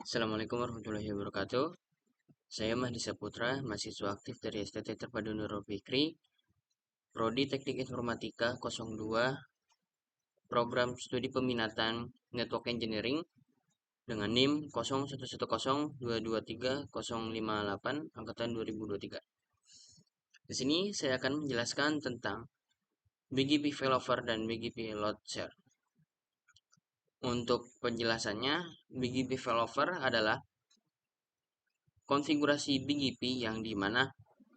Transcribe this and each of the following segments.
Assalamualaikum warahmatullahi wabarakatuh. Saya Mahdi Saputra, mahasiswa aktif dari STT Terpadu Nurul Fikri, Prodi Teknik Informatika 02, Program Studi Peminatan Network Engineering dengan NIM 0110223058 angkatan 2023. Di sini saya akan menjelaskan tentang BGP failover dan BGP load share. Untuk penjelasannya, BGP failover adalah konfigurasi BGP yang dimana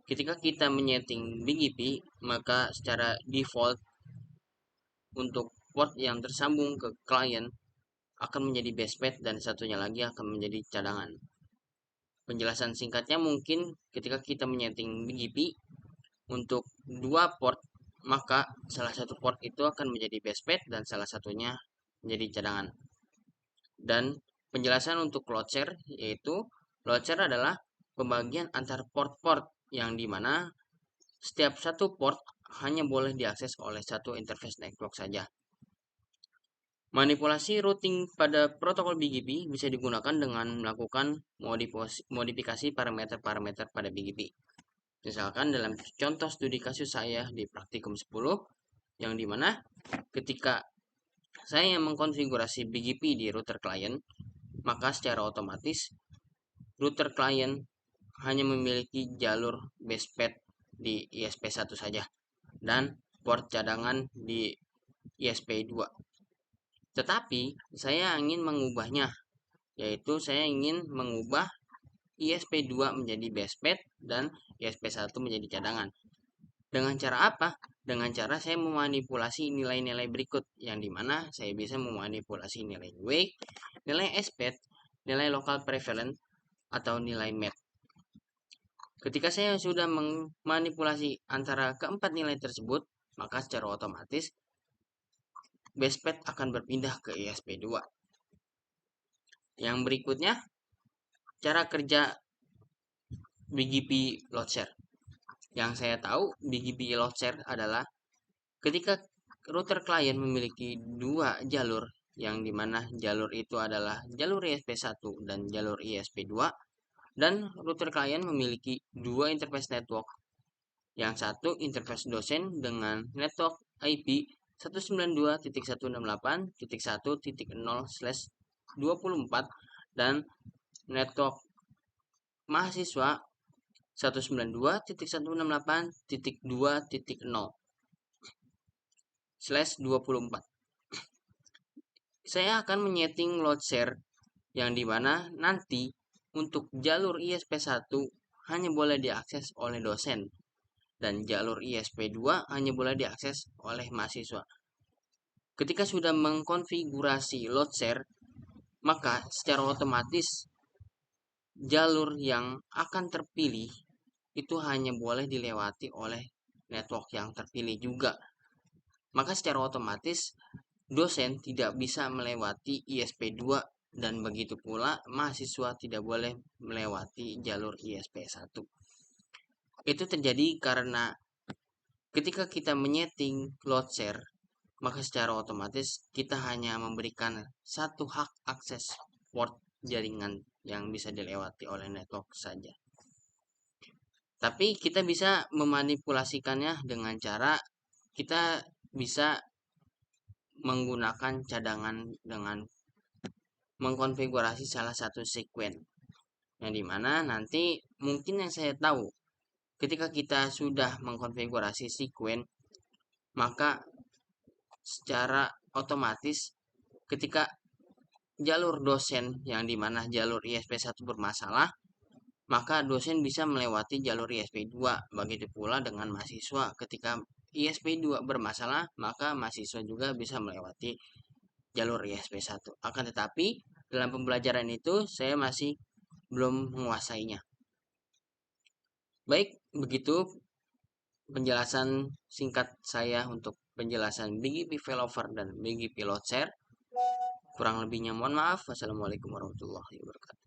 ketika kita menyeting BGP, maka secara default untuk port yang tersambung ke klien akan menjadi bestpath dan satunya lagi akan menjadi cadangan. Penjelasan singkatnya mungkin ketika kita menyeting BGP untuk dua port, maka salah satu port itu akan menjadi bestpath dan salah satunya menjadi cadangan. Dan penjelasan untuk load share yaitu load share adalah pembagian antar port-port yang dimana setiap satu port hanya boleh diakses oleh satu interface network saja. Manipulasi routing pada protokol BGP bisa digunakan dengan melakukan modifikasi parameter-parameter pada BGP. Misalkan dalam contoh studi kasus saya di praktikum 10, yang dimana ketika saya mengkonfigurasi BGP di router klien, maka secara otomatis router klien hanya memiliki jalur bestpath di ISP1 saja dan port cadangan di ISP2. Tetapi saya ingin mengubahnya, yaitu saya ingin mengubah ISP2 menjadi bestpath dan ISP1 menjadi cadangan. Dengan cara apa? Dengan cara saya memanipulasi nilai-nilai berikut, yang dimana saya bisa memanipulasi nilai wake, nilai SPath, nilai local prevalence, atau nilai MAC. Ketika saya sudah memanipulasi antara keempat nilai tersebut, maka secara otomatis bestpath akan berpindah ke ISP2. Yang berikutnya, cara kerja BGP load share. Yang saya tahu, BGP load share adalah ketika router klien memiliki dua jalur, yang dimana jalur itu adalah jalur ISP1 dan jalur ISP2, dan router klien memiliki dua interface network. Yang satu interface dosen dengan network IP 192.168.1.0/24 dan network mahasiswa 192.168.2.0/24. Saya akan menyeting load share yang dimana nanti untuk jalur ISP1 hanya boleh diakses oleh dosen dan jalur ISP2 hanya boleh diakses oleh mahasiswa. Ketika sudah mengkonfigurasi load share, maka secara otomatis jalur yang akan terpilih itu hanya boleh dilewati oleh network yang terpilih juga. Maka secara otomatis dosen tidak bisa melewati ISP2 dan begitu pula mahasiswa tidak boleh melewati jalur ISP1. Itu terjadi karena ketika kita menyeting load share, maka secara otomatis kita hanya memberikan satu hak akses port jaringan yang bisa dilewati oleh network saja. Tapi kita bisa memanipulasikannya dengan cara kita bisa menggunakan cadangan dengan mengkonfigurasi salah satu sekuen. Yang dimana nanti mungkin yang saya tahu ketika kita sudah mengkonfigurasi sekuen, maka secara otomatis ketika jalur dosen yang dimana jalur ISP1 bermasalah, maka dosen bisa melewati jalur ISP2. Begitu pula dengan mahasiswa, ketika ISP2 bermasalah, maka mahasiswa juga bisa melewati jalur ISP1. Akan tetapi dalam pembelajaran itu saya masih belum menguasainya. Baik, begitu penjelasan singkat saya untuk penjelasan BGP failover dan BGP load share. Kurang lebihnya mohon maaf. Wassalamualaikum warahmatullahi wabarakatuh.